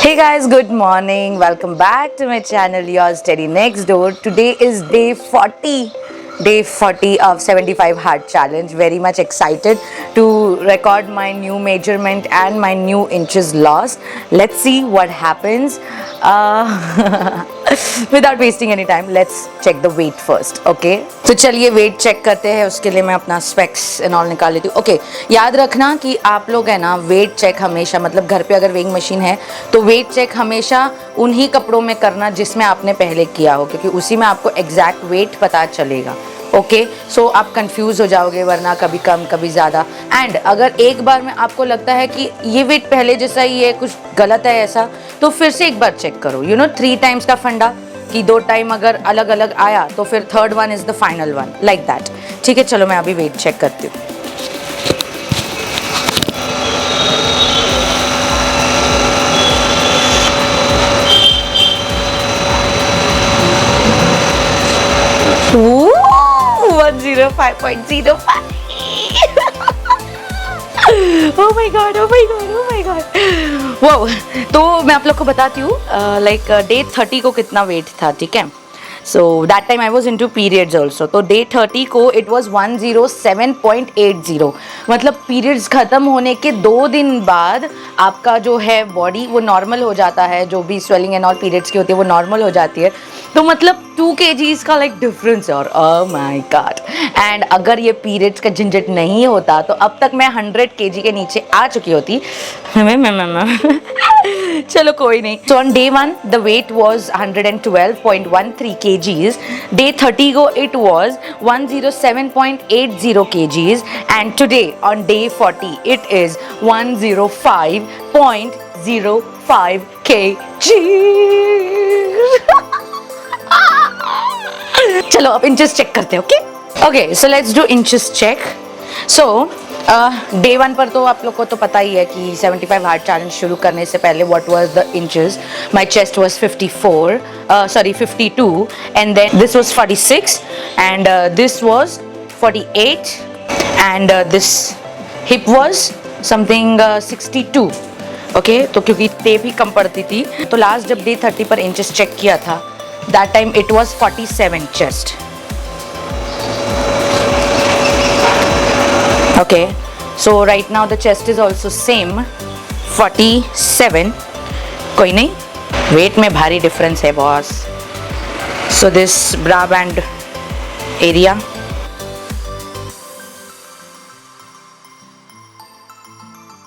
Hey guys, good morning. Welcome back to my channel, Yours Steady Next Door. Today is day 40. Day 40 of 75 Heart Challenge. Very much excited to record my new measurement and my new inches lost. Let's see what happens. Without wasting any time, let's check the weight first. Okay? तो चलिए wait check करते हैं. उसके लिए मैं अपना specs and all निकाल लेती हूँ. ओके, याद रखना कि आप लोग है ना वेट चेक हमेशा, मतलब घर पे अगर वेइंग मशीन है तो वेट चेक हमेशा उन्हीं कपड़ों में करना जिसमें आपने पहले किया हो, क्योंकि उसी में आपको एग्जैक्ट वेट पता चलेगा. ओके, सो आप कंफ्यूज हो जाओगे वरना कभी कम कभी ज़्यादा. एंड अगर एक बार में आपको लगता है कि ये वेट पहले जैसा ही है, कुछ गलत है ऐसा, तो फिर से एक बार चेक करो. 3 टाइम्स का फंडा, कि 2 टाइम अगर अलग अलग आया तो फिर third one is the final one, like that. ठीक है, चलो मैं अभी वेट चेक करती हूँ. Ooh, 105.05. Oh my god, oh my god, oh my god. Wow. तो मैं आप लोग को बताती हूँ लाइक डे 30 को कितना वेट था. ठीक है, so that time I was in two periods also. तो डे 30 को इट वॉज 107.80. मतलब पीरियड्स ख़त्म होने के 2 दिन बाद आपका जो है बॉडी वो नॉर्मल हो जाता है. जो भी स्वेलिंग एंड ऑल पीरियड्स की होती है वो नॉर्मल हो जाती है. तो मतलब 2 kgs का लाइक डिफरेंस है. और ओह माय गॉड. एंड अगर ये पीरियड्स का झंझट नहीं होता तो अब तक मैं 100 kg के नीचे आ चुकी होती. चलो कोई नहीं. So on day 1 the weight was 112.13 kgs. Day 30 को it was 107.80 kgs. And today on day 40 it is 105.05 kgs. चलो अब इंचेस चेक करते हैं. Okay, so let's do inches check. So day 1 पर तो आप लोग को तो पता ही है कि 75 हार्ट चैलेंज शुरू करने से पहले what was the inches. My chest was 52 and then this was 46 and this was 48 and this hip was something 62. Okay, तो क्योंकि टेप ही कम पड़ती थी तो लास्ट जब डे 30 पर इंचेस चेक किया था that time it was 47 chest. Okay, so right now the chest is also same 47. कोई नहीं, weight में भारी difference है boss. So this bra band area,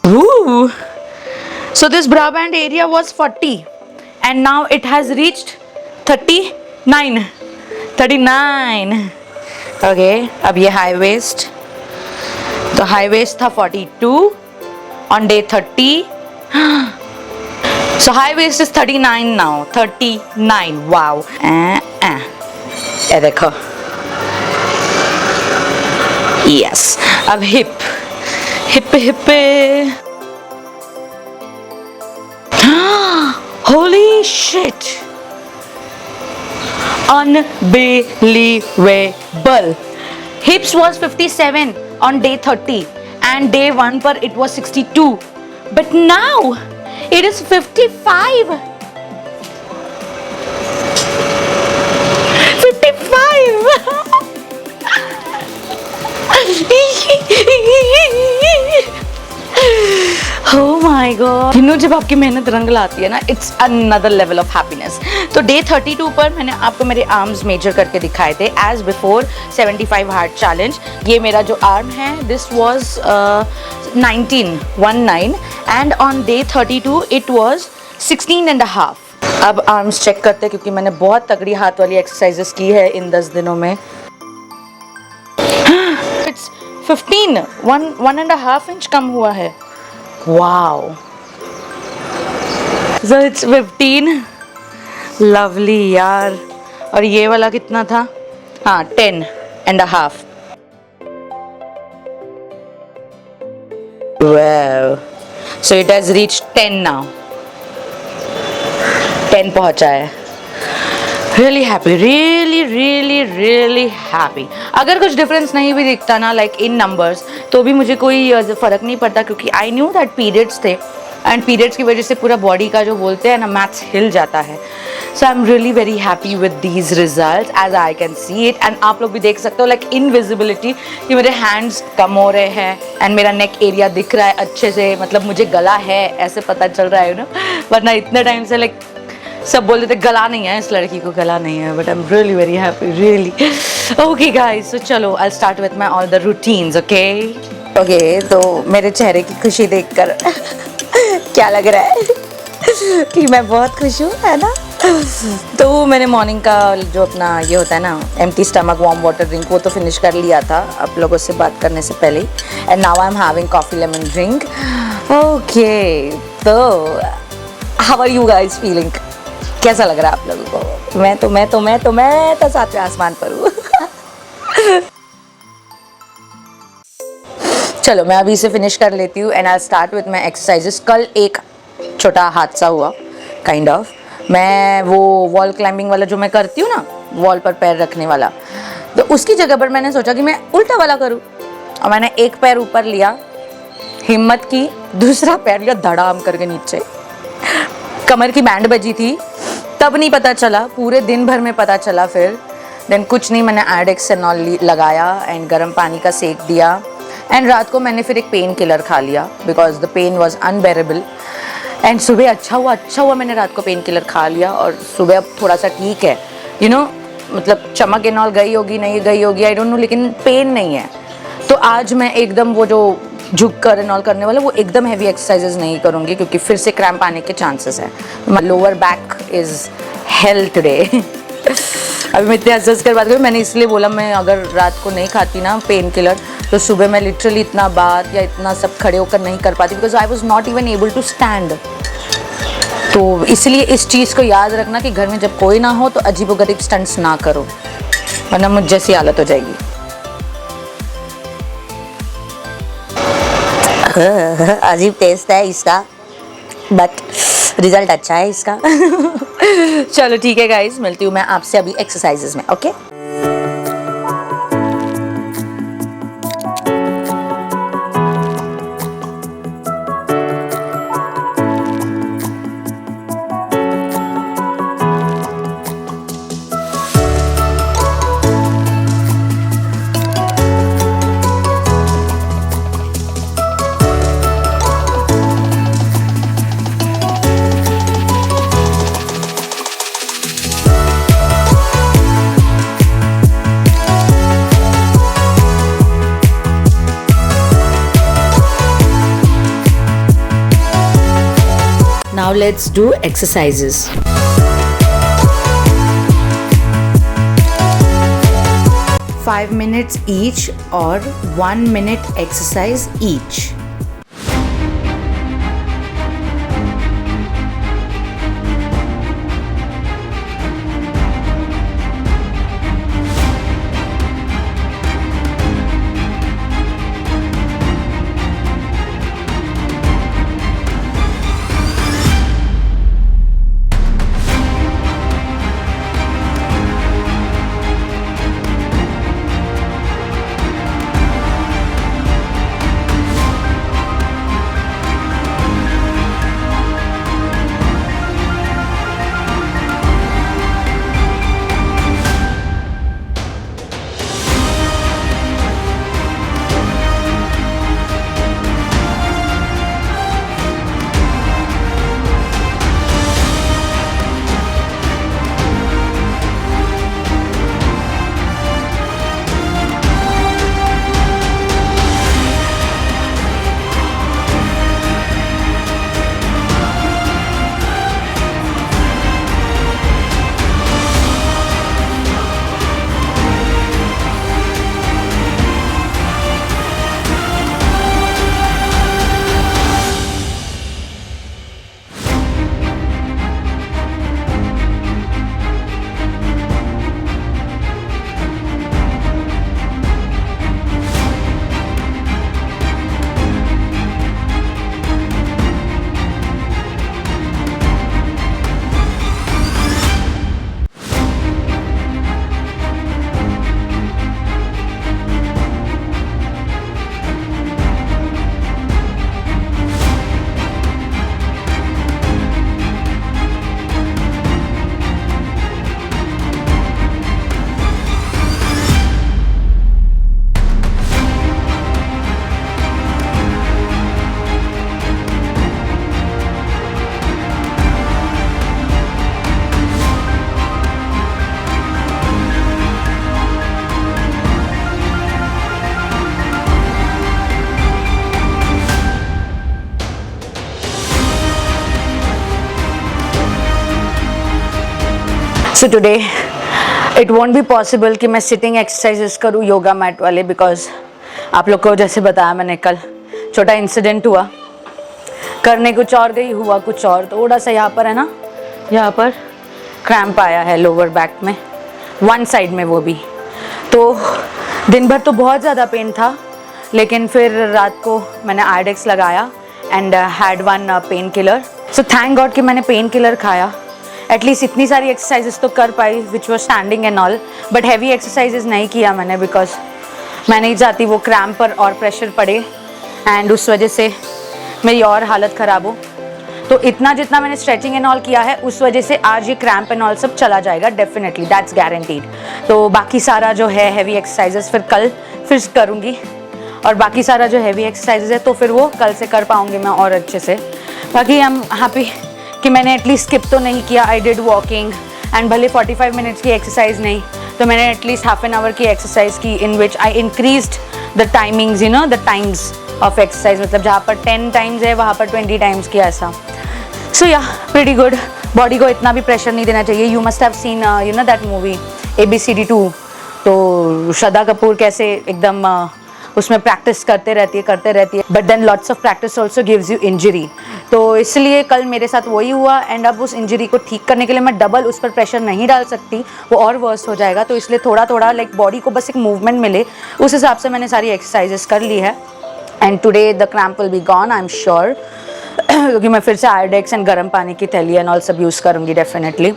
ooh, so this bra band area was 40 and now it has reached 39. Okay, अब ये high waist. तो high waist था 42 on day 30. So high waist is 39 now. 39. Wow. ये देखो. Yes. अब hip. Holy shit, unbelievable. Hips was 57 on day 30 and day 1 पर it was 62, but now it is 55. 55. Oh my God. जब आपकी मेहनत रंग लाती है ना, it's another level of happiness. तो डे 32 पर मैंने आपको मेरे आर्म्स मेजर करके दिखाए थे एज बिफोर 75 हार्ट चैलेंज. ये मेरा जो आर्म है this was 19 and on day 32 it was 16.5. अब आर्म्स चेक करते हैं क्योंकि मैंने बहुत तगड़ी हाथ वाली एक्सरसाइजेस की है इन 10 दिनों में. इट्स 15. 1.5 इंच कम हुआ है. Wow. So it's 15. Lovely यार. और ये वाला कितना था? हाँ, 10.5. Wow. So it has reached 10 now. 10 पहुंचा है. Really happy, really happy. अगर कुछ डिफरेंस नहीं भी दिखता ना लाइक इन नंबर्स तो भी मुझे कोई फ़र्क नहीं पड़ता क्योंकि आई न्यू दैट पीरियड्स थे एंड पीरियड्स की वजह से पूरा बॉडी का जो बोलते हैं ना मैथ्स हिल जाता है. So I am really very happy with these result as I can see it. And आप लोग भी देख सकते हो लाइक इनविजिबिलिटी कि मेरे हैंड्स कम हो रहे हैं एंड मेरा नेक एरिया दिख रहा है अच्छे से, मतलब मुझे गला है ऐसे पता चल रहा है ना, वरना इतने टाइम से लाइक सब बोल देते गला नहीं है, इस लड़की को गला नहीं है. But I am really very happy really. Okay guys, so चलो I start with my all the routines. Okay, तो मेरे चेहरे की खुशी देखकर क्या लग रहा है कि मैं बहुत खुश हूँ, है ना. तो मैंने मॉर्निंग का जो अपना ये होता है ना empty stomach warm water drink, वो तो फिनिश कर लिया था आप लोगों से बात करने से पहले. And now I am having coffee lemon drink. Okay, तो how are you guys feeling? कैसा लग रहा है आप लोगों को? मैं तो सातवें आसमान पर हूँ. चलो मैं अभी इसे फिनिश कर लेती हूँ and I start with my exercises. कल एक छोटा हादसा हुआ काइंड ऑफ. मैं वो वॉल क्लाइंबिंग वाला जो मैं करती हूँ ना, वॉल पर पैर रखने वाला, तो उसकी जगह पर मैंने सोचा कि मैं उल्टा वाला करूँ. और मैंने एक पैर ऊपर लिया, हिम्मत की, दूसरा पैर लिया धड़ाम करके नीचे. कमर की बैंड बजी थी, तब नहीं पता चला, पूरे दिन भर में पता चला. फिर देन कुछ नहीं, मैंने आयोडेक्सेनॉल लगाया एंड गर्म पानी का सेक दिया. एंड रात को मैंने फिर एक पेन किलर खा लिया because the pain was unbearable. And सुबह अच्छा हुआ मैंने रात को पेन किलर खा लिया और सुबह अब थोड़ा सा ठीक है. यू नो मतलब चमक एनॉल गई होगी नहीं गई होगी आई डोंट नो, लेकिन पेन नहीं है. तो आज मैं एकदम वो जो झुक कर एनॉल करने वाला वो एकदम हैवी एक्सरसाइजेस नहीं करूँगी क्योंकि फिर से क्रैम्प आने के चांसेस है. माई lower back is hello today. अभी मैं इतने हंस कर बात करूँ, मैंने इसलिए बोला मैं अगर रात को नहीं खाती ना पेन किलर तो सुबह मैं लिटरली इतना बात या इतना सब खड़े होकर नहीं कर पाती because I was not even able to stand. तो इसलिए इस चीज़ को याद रखना कि घर में जब कोई ना हो तो अजीबोगरीब स्टंट्स ना करो, वरना मुझ जैसी हालत हो जाएगी. अजीब टेस्ट है इसका बट रिजल्ट अच्छा है इसका. चलो ठीक है गाइस, मिलती हूँ मैं आपसे अभी एक्सरसाइजेस में. Okay now let's do exercises. Five minutes each or 1 minute exercise each. So today it won't be possible कि मैं सिटिंग एक्सरसाइजेस करूँ योगा मैट वाले, बिकॉज आप लोग को जैसे बताया मैंने कल छोटा इंसिडेंट हुआ, करने कुछ और गई हुआ कुछ और। थोड़ा सा यहाँ पर है ना, यहाँ पर क्रैम्प आया है लोअर बैक में, वन साइड में वो भी। तो दिन भर तो बहुत ज़्यादा पेन था, लेकिन फिर रात को मैंने आयोडेक्स लगाया and had one pain killer. So thank God कि मैंने पेन किलर खाया। एटलीस्ट इतनी सारी एक्सरसाइजेस तो कर पाई which was standing and all, but heavy exercises नहीं किया मैंने, बिकॉज मैं नहीं चाहती वो क्रैम्प पर और प्रेशर पड़े एंड उस वजह से मेरी और हालत ख़राब हो। तो इतना जितना मैंने स्ट्रेचिंग एंड ऑल किया है उस वजह से आज ये क्रैम्प एंड ऑल सब चला जाएगा डेफिनेटली, दैट्स गारंटीड। तो बाकी सारा जो है हैवी एक्सरसाइजेस फिर कल फिर करूँगी, और बाकी सारा जो हैवी एक्सरसाइजेस है तो फिर वो कल से कर पाऊँगी मैं और अच्छे से। बाकी आई एम हैप्पी कि मैंने एटलीस्ट स्किप तो नहीं किया। आई डिड वॉकिंग एंड भले 45 मिनट्स की एक्सरसाइज नहीं तो मैंने एटलीस्ट हाफ एन आवर की एक्सरसाइज की, in which I increased the timings, you know the times of exercise. मतलब जहाँ पर 10 टाइम्स है वहाँ पर 20 टाइम्स किया ऐसा। सो या प्रीटी गुड। बॉडी को इतना भी प्रेशर नहीं देना चाहिए। You must have seen you know that movie ABCD 2। तो श्रद्धा कपूर कैसे एकदम उसमें प्रैक्टिस करते रहती है, but then lots of practice also gives you injury. तो इसलिए कल मेरे साथ वही हुआ एंड अब उस इंजरी को ठीक करने के लिए मैं डबल उस पर प्रेशर नहीं डाल सकती, वो और वर्स हो जाएगा। तो इसलिए थोड़ा थोड़ा लाइक बॉडी को बस एक मूवमेंट मिले उस हिसाब से मैंने सारी एक्सरसाइजेस कर ली है। And today the cramp will be gone, I am sure, क्योंकि मैं फिर से आयोडेक्स एंड गर्म पानी की थैली एंड ऑल सब यूज़ करूँगी डेफिनेटली।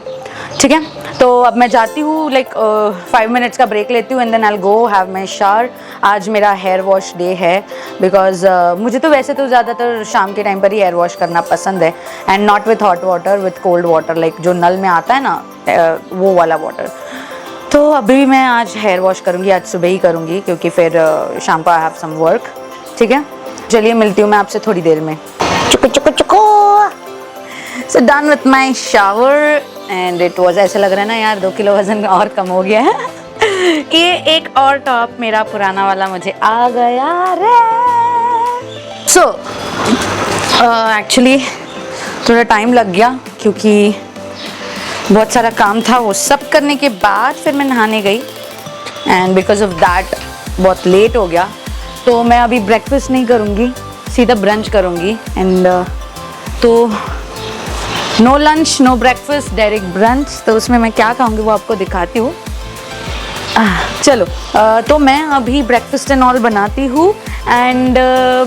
ठीक है, तो अब मैं जाती हूँ, लाइक 5 मिनट्स का ब्रेक लेती हूँ and then I will go have my shower. आज मेरा हेयर वॉश डे है, बिकॉज मुझे तो वैसे तो ज़्यादातर शाम के टाइम पर ही हेयर वॉश करना पसंद है, and not with hot water, with cold water, like जो नल में आता है ना वो वाला वाटर। तो अभी मैं आज हेयर वॉश करूँगी, आज सुबह ही करूँगी, क्योंकि फिर शाम को आई हैव सम वर्क। ठीक है, चलिए मिलती हूँ मैं आपसे थोड़ी देर में। चुको चुको चुको। So done with my shower and it was, ऐसे लग रहा है ना यार 2 किलो वजन और कम हो गया है। ये एक और टॉप मेरा पुराना वाला मुझे आ गया रे। सो एक्चुअली थोड़ा टाइम लग गया क्योंकि बहुत सारा काम था। वो सब करने के बाद फिर मैं नहाने गई एंड बिकॉज ऑफ दैट बहुत लेट हो गया। तो मैं अभी ब्रेकफास्ट नहीं करूँगी, सीधा ब्रंच करूँगी एंड तो no lunch no breakfast direct brunch. तो उसमें मैं क्या खाऊंगी वो आपको दिखाती हूँ। चलो तो मैं अभी ब्रेकफास्ट एंड ऑल बनाती हूँ एंड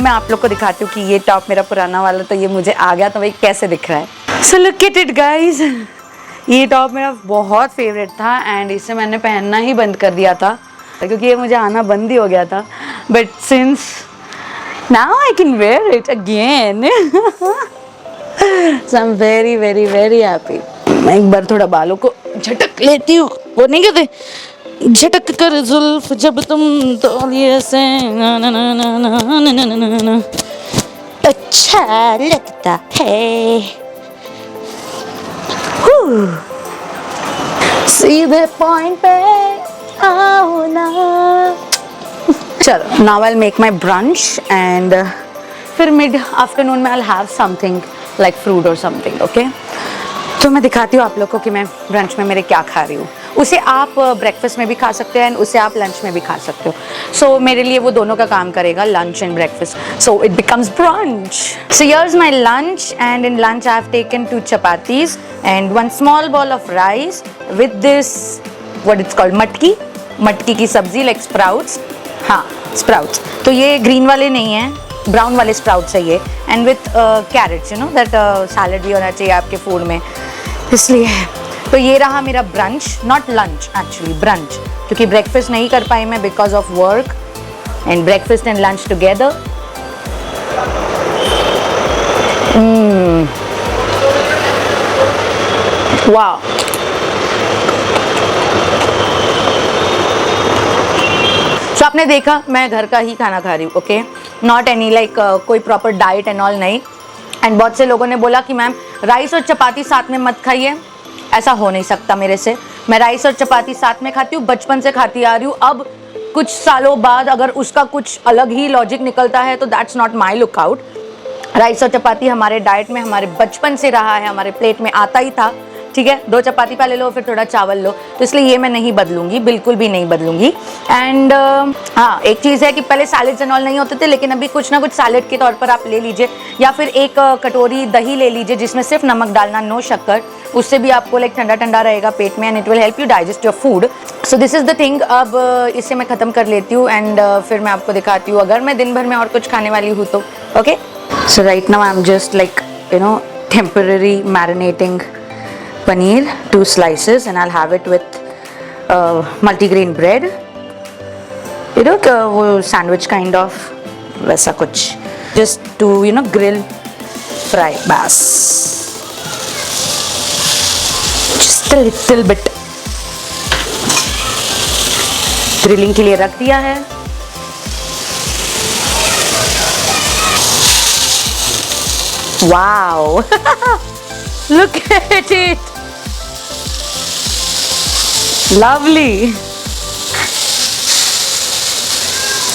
मैं आप लोग को दिखाती हूँ कि ये टॉप मेरा पुराना वाला तो ये मुझे आ गया, तो भाई कैसे दिख रहा है। So look at it guys, ये टॉप मेरा बहुत फेवरेट था एंड इसे मैंने पहनना ही बंद कर दिया था क्योंकि ये मुझे आना बंद ही हो गया था, but since now I can wear it again. So I'm very very very happy। मैं एक बार थोड़ा बालों को झटक लेती हूँ, वो नहीं कहते झटक कर जुल्फ जब तुम तौलिए से ना ना ना ना ना ना ना ना ना ना अच्छा लगता है। सीधे पॉइंट पे आओ ना। चलो now I'll make my brunch and फिर मिड आफ्टरनून में I'll have something like fruit or something, okay? तो मैं दिखाती हूँ आप लोग को कि मैं ब्रंच में मेरे क्या खा रही हूँ। उसे आप ब्रेकफास्ट में भी खा सकते हैं एंड उसे आप लंच में भी खा सकते हो। सो मेरे लिए वो दोनों का काम करेगा, lunch and breakfast. So it becomes brunch. So here's my lunch and in lunch I have taken 2 chapatis and 1 small ball of rice with this what it's called मटकी की सब्जी लाइक स्प्राउट्स। हाँ स्प्राउट्स, तो ये green वाले नहीं हैं, brown वाले स्प्राउट्स है ये, and with carrots, you know that salad भी होना चाहिए आपके फूड में, इसलिए। तो ये रहा मेरा brunch, not lunch actually, brunch, क्योंकि ब्रेकफास्ट नहीं कर पाई मैं because of work and breakfast and lunch together. वाह, तो आपने देखा मैं घर का ही खाना खा रही हूँ, ओके, नॉट एनी लाइक कोई प्रॉपर डाइट एंड ऑल नहीं। एंड बहुत से लोगों ने बोला कि मैम राइस और चपाती साथ में मत खाइए, ऐसा हो नहीं सकता मेरे से। मैं राइस और चपाती साथ में खाती हूँ, बचपन से खाती आ रही हूँ। अब कुछ सालों बाद अगर उसका कुछ अलग ही लॉजिक निकलता है तो that's not my look out. Rice और चपाती हमारे डाइट में हमारे बचपन से रहा है, हमारे प्लेट में आता ही था, ठीक है, 2 चपाती पहले लो फिर थोड़ा चावल लो, तो इसलिए ये मैं नहीं बदलूंगी, बिल्कुल भी नहीं बदलूंगी। एंड हाँ, एक चीज़ है कि पहले सैलेड्स एंड ऑल नहीं होते थे, लेकिन अभी कुछ ना कुछ सैलेड के तौर पर आप ले लीजिए, या फिर एक कटोरी दही ले लीजिए जिसमें सिर्फ नमक डालना, नो शक्कर, उससे भी आपको लाइक ठंडा ठंडा रहेगा पेट में and it will help you digest your food. So this is the thing. अब इसे मैं ख़त्म कर लेती हूँ एंड फिर मैं आपको दिखाती हूँ अगर मैं दिन भर में और कुछ खाने वाली हूँ तो। Okay, so right now I am just like temporary marinating paneer, 2 slices, and I'll have it with multigrain bread, वो sandwich kind of, वैसा कुछ, just to grill fry, बस just a little bit grilling के लिए रख दिया है। Wow, look at it, lovely,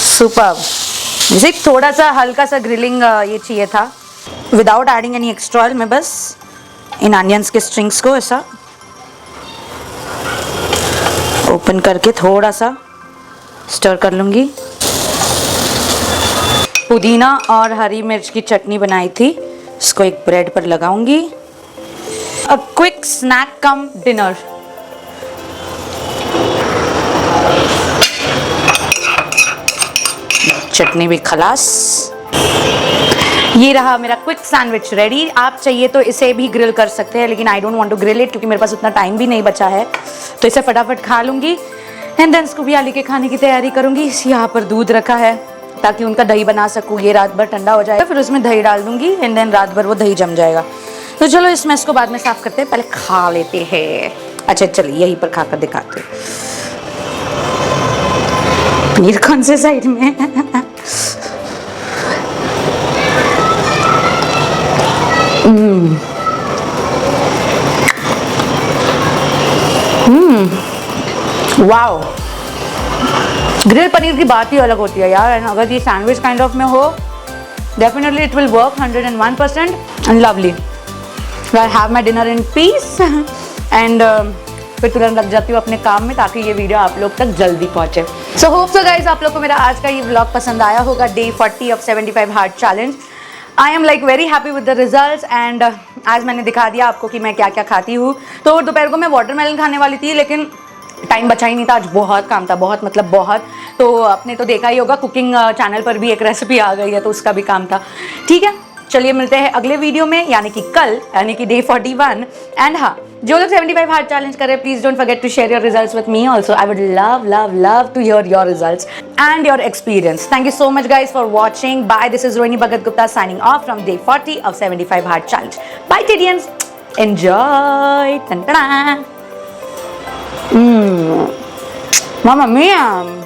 superb। जैसे थोड़ा सा हल्का सा ग्रिलिंग ये चाहिए था, without adding any extra oil. मैं बस इन अनियंस के स्ट्रिंग्स को ऐसा ओपन करके थोड़ा सा स्टर कर लूँगी। पुदीना और हरी मिर्च की चटनी बनाई थी, इसको एक ब्रेड पर लगाऊंगी। A quick snack cum dinner. Chutney भी खलास। ये रहा मेरा क्विक सैंडविच रेडी। आप चाहिए तो इसे भी ग्रिल कर सकते हैं, लेकिन I don't want to grill it क्योंकि मेरे पास उतना टाइम भी नहीं बचा है, तो इसे फटाफट खा लूंगी। एंड देन इसको भी आली के खाने की तैयारी करूंगी। यहाँ पर दूध रखा है ताकि उनका दही बना सकूँ, ये रात भर ठंडा हो जाएगा, फिर उसमें दही डाल दूंगी एंड देन रात भर वो दही जम जाएगा। तो चलो इस मैस को बाद में साफ करते हैं, पहले खा लेते हैं। अच्छा चलिए यहीं पर खाकर दिखाते हैं। पनीर कौन से साइड में वाओ, ग्रिल पनीर की बात ही अलग होती है यार। अगर ये सैंडविच काइंड ऑफ में हो, definitely it will work 101% and lovely. I have my dinner in peace and फिर तुरंत लग जाती हूँ अपने काम में ताकि ये वीडियो आप लोग तक जल्दी पहुँचे। सो होप सो गाइज आप लोग को मेरा आज का ये व्लॉग पसंद आया होगा, day 40 of 75 hard challenge. I am like very happy with the results and आज मैंने दिखा दिया आपको कि मैं क्या क्या खाती हूँ। तो दोपहर को मैं वाटरमेलन खाने वाली थी, लेकिन टाइम बचा ही नहीं था, आज बहुत काम था, बहुत मतलब बहुत। तो आपने तो देखा ही होगा कुकिंग चैनल पर भी एक रेसिपी आ गई है, तो उसका भी काम था। ठीक है, चलिए मिलते हैं अगले वीडियो में, यानी कि कल, यानी कि डे 41। एंड हाँ, जो लोग 75 हार्ड चैलेंज कर रहे हैं, please don't forget to share your results with me also. I would love love love to hear your results and your experience. Thank you so much guys for watching. Bye, this is Rohini Bhagat Gupta signing off from day 40 of 75 hard challenge. Bye टिडियंस, enjoy. Mamma mia!